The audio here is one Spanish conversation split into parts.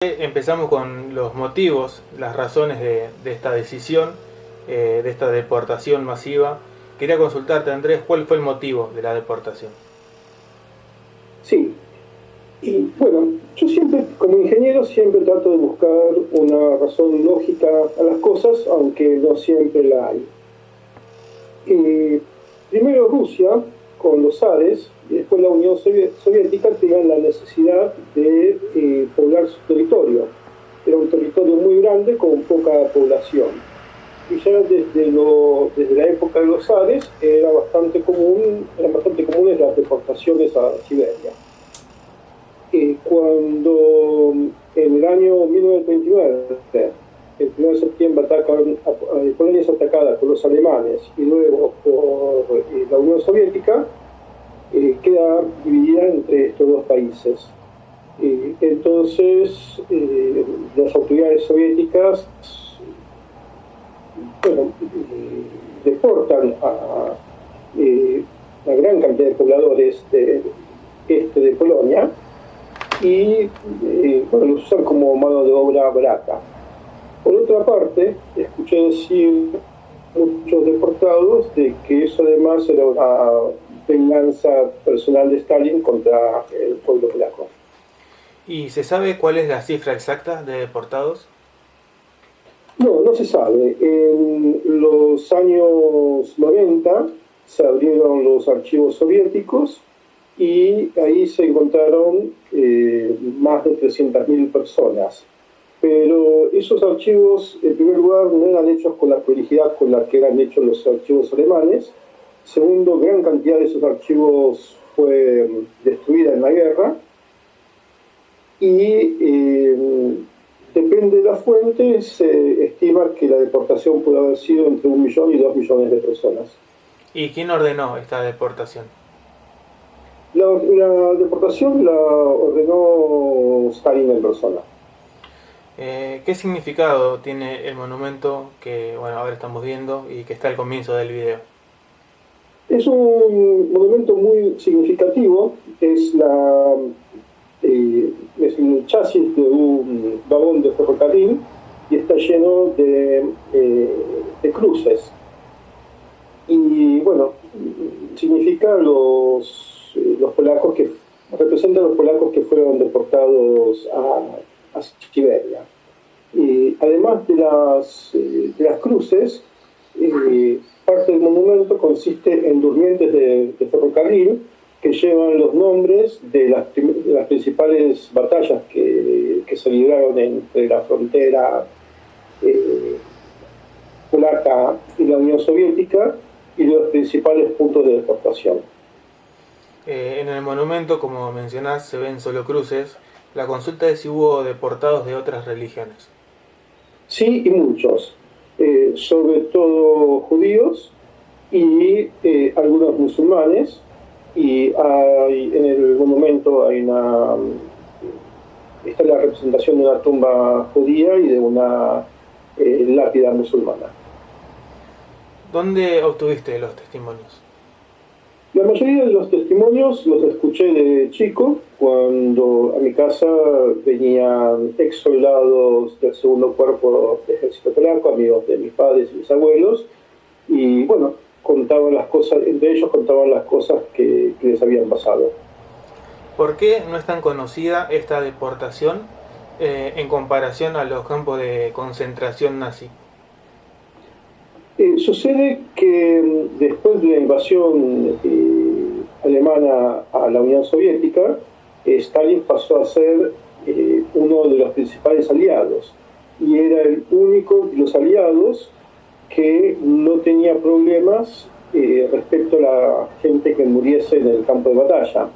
Empezamos con los motivos, las razones de esta decisión, de esta deportación masiva. Quería consultarte, Andrés, ¿cuál fue el motivo de la deportación? Sí, y bueno, yo siempre, como ingeniero, siempre trato de buscar una razón lógica a las cosas, aunque no siempre la hay. Primero Rusia, con los zares, y después la Unión Soviética tenían la necesidad de poblar su territorio. Era un territorio muy grande con poca población. Y ya desde la época de los zares eran bastante comunes las deportaciones a Siberia. Cuando en el año 1939, el 1 de septiembre, Polonia es atacada por los alemanes y luego por la Unión Soviética, queda dividida entre estos dos países. Entonces, las autoridades soviéticas deportan a una gran cantidad de pobladores del este de Polonia y los usan como mano de obra barata. Por otra parte, escuché decir muchos deportados de que eso además era una venganza personal de Stalin contra el pueblo polaco. ¿Y se sabe cuál es la cifra exacta de deportados? No se sabe. En los años 90 se abrieron los archivos soviéticos y ahí se encontraron más de 300.000 personas. Pero esos archivos, en primer lugar, no eran hechos con la prolijidad con la que eran hechos los archivos alemanes. Segundo, gran cantidad de esos archivos fue destruida en la guerra. Y depende de la fuente, se estima que la deportación puede haber sido entre 1 millón y 2 millones de personas. ¿Y quién ordenó esta deportación? La deportación la ordenó Stalin en persona. ¿Qué significado tiene el monumento que ahora estamos viendo y que está al comienzo del video? Es un monumento muy significativo, es el chasis de un vagón de ferrocarril y está lleno de cruces. Y bueno, significa los polacos que representan a los polacos que fueron deportados a Siberia. Y además de las cruces, parte del monumento consiste en durmientes de ferrocarril que llevan los nombres de las principales batallas que se libraron entre la frontera polaca y la Unión Soviética y los principales puntos de deportación. En el monumento, como mencionás, se ven solo cruces. La consulta es si hubo deportados de otras religiones. Sí, y muchos, sobre todo judíos y algunos musulmanes, y en el monumento está la representación de una tumba judía y de una lápida musulmana. ¿Dónde obtuviste los testimonios? La mayoría de los testimonios los escuché de chico, cuando a mi casa venían ex soldados del segundo cuerpo del ejército polaco, amigos de mis padres y mis abuelos, y bueno, contaban las cosas, entre ellos contaban las cosas que les habían pasado. ¿Por qué no es tan conocida esta deportación en comparación a los campos de concentración nazi? Sucede que después de la invasión alemana a la Unión Soviética, Stalin pasó a ser uno de los principales aliados y era el único de los aliados que no tenía problemas respecto a la gente que muriese en el campo de batalla.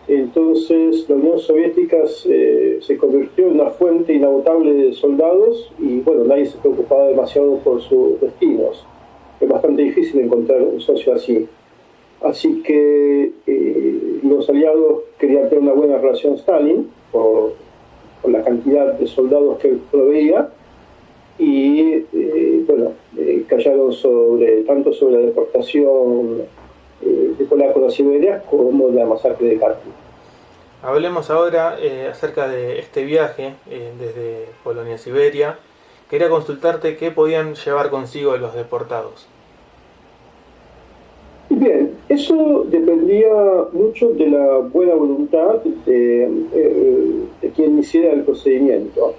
Entonces la Unión Soviética se convirtió en una fuente inagotable de soldados y bueno, nadie se preocupaba demasiado por sus destinos. Es bastante difícil encontrar un socio así. Así que los aliados querían tener una buena relación Stalin por la cantidad de soldados que proveía y callaron tanto sobre la deportación de polacos a Siberia como la masacre de Kharkiv. Hablemos ahora acerca de este viaje desde Polonia a Siberia. Quería consultarte qué podían llevar consigo los deportados. Bien, eso dependía mucho de la buena voluntad de quien hiciera el procedimiento,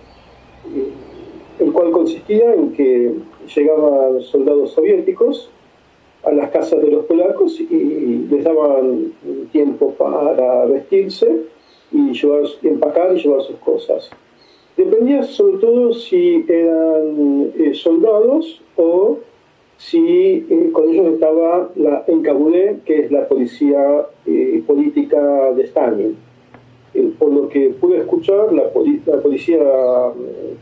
el cual consistía en que llegaban soldados soviéticos a las casas de los polacos y les daban tiempo para vestirse y empacar y llevar sus cosas. Dependía sobre todo si eran soldados o si con ellos estaba la NKVD, que es la policía política de Stalin. Por lo que pude escuchar, la policía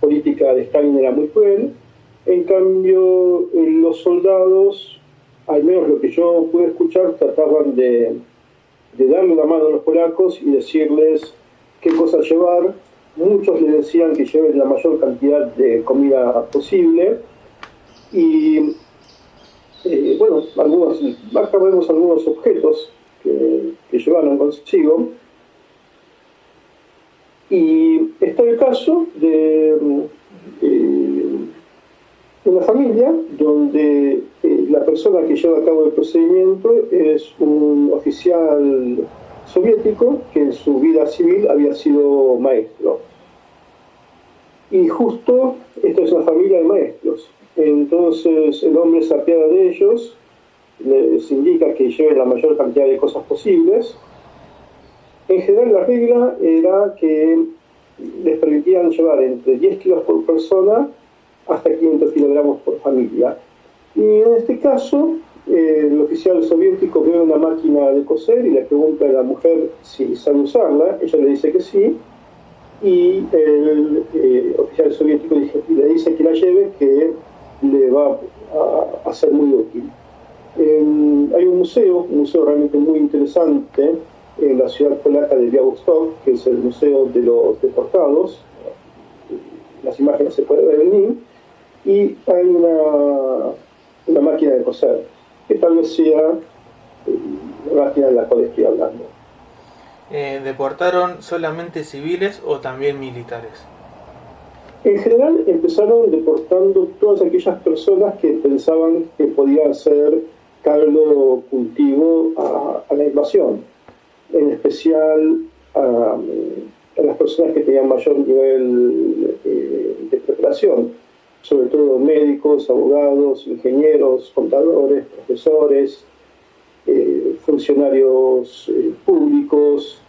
política de Stalin era muy cruel. En cambio, los soldados, al menos lo que yo pude escuchar, trataban de darle la mano a los polacos y decirles qué cosas llevar. Muchos les decían que lleven la mayor cantidad de comida posible. Y bueno, acá vemos algunos objetos que llevaron consigo. Y está el caso de una familia donde la persona que lleva a cabo el procedimiento es un oficial soviético que en su vida civil había sido maestro. Y justo esta es una familia de maestros. Entonces el hombre se apiada de ellos, les indica que lleven la mayor cantidad de cosas posibles. En general la regla era que les permitían llevar entre 10 kilos por persona hasta 500 kilogramos por familia. Y en este caso, el oficial soviético ve una máquina de coser y le pregunta a la mujer si sabe usarla. Ella le dice que sí. Y el oficial soviético le dice que la lleve, que le va a ser muy útil. Hay un museo realmente muy interesante en la ciudad polaca de Białystok, que es el Museo de los Deportados. Las imágenes se pueden ver en link. Y hay una máquina de coser, que tal vez sea la máquina de la cual estoy hablando. ¿Deportaron solamente civiles o también militares? En general empezaron deportando todas aquellas personas que pensaban que podían ser caldo cultivo a la invasión, en especial a las personas que tenían mayor nivel de preparación, sobre todo médicos, abogados, ingenieros, contadores, profesores, funcionarios públicos,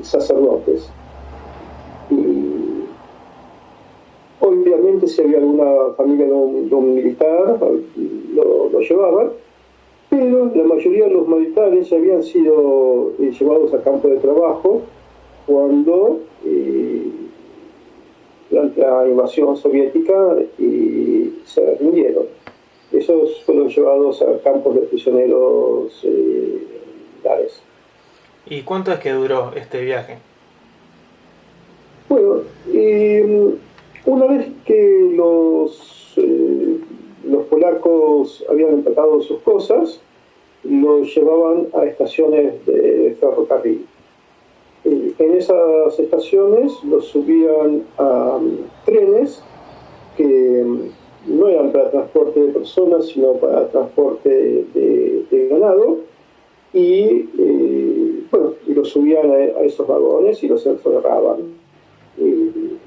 sacerdotes. Obviamente, si había alguna familia de un militar, lo llevaban, pero la mayoría de los militares ya habían sido llevados a campo de trabajo cuando, durante la invasión soviética, se rindieron. Esos fueron llevados a campos de prisioneros militares. ¿Y cuánto es que duró este viaje? Bueno, una vez que los polacos habían empacado sus cosas, los llevaban a estaciones de ferrocarril. En esas estaciones los subían a trenes que no eran para transporte de personas, sino para transporte de ganado, y los subían a esos vagones y los encerraban.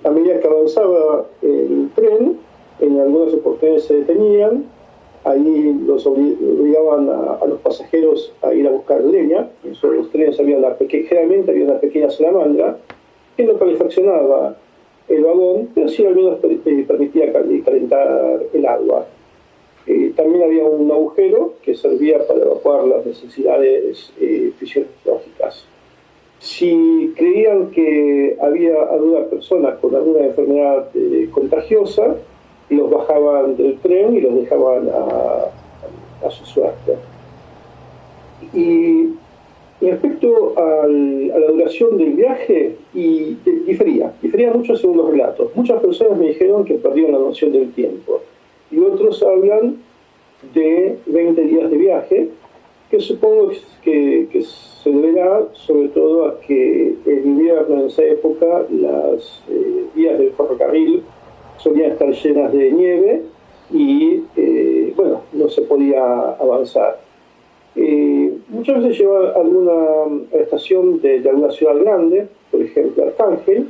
A medida que avanzaba el tren, en algunas oportunidades se detenían, ahí los obligaban a los pasajeros a ir a buscar leña. En los trenes generalmente había una pequeña salamandra que no calefaccionaba el vagón, pero sí al menos permitía calentar el agua. También había un agujero que servía para evacuar las necesidades fisiológicas. Si creían que había alguna persona con alguna enfermedad contagiosa, los bajaban del tren y los dejaban a su suerte. Y respecto a la duración del viaje, difería mucho según los relatos. Muchas personas me dijeron que perdieron la noción del tiempo, y otros hablan de 20 días de viaje, que supongo que se deberá sobre todo a que en invierno en esa época las vías del ferrocarril solían estar llenas de nieve y bueno, no se podía avanzar. Muchas veces llevaba a alguna estación de alguna ciudad grande, por ejemplo Arcángel,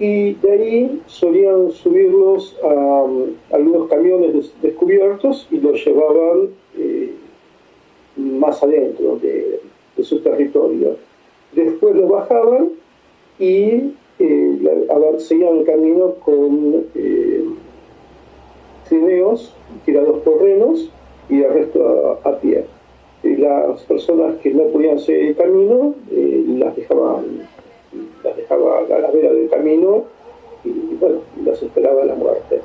y de ahí solían subirlos a algunos camiones descubiertos y los llevaban más adentro de su territorio. Después los bajaban y seguían el camino con trineos tirados por renos y el resto a pie. Las personas que no podían seguir el camino las dejaba a la vera del camino y bueno, las esperaba la muerte.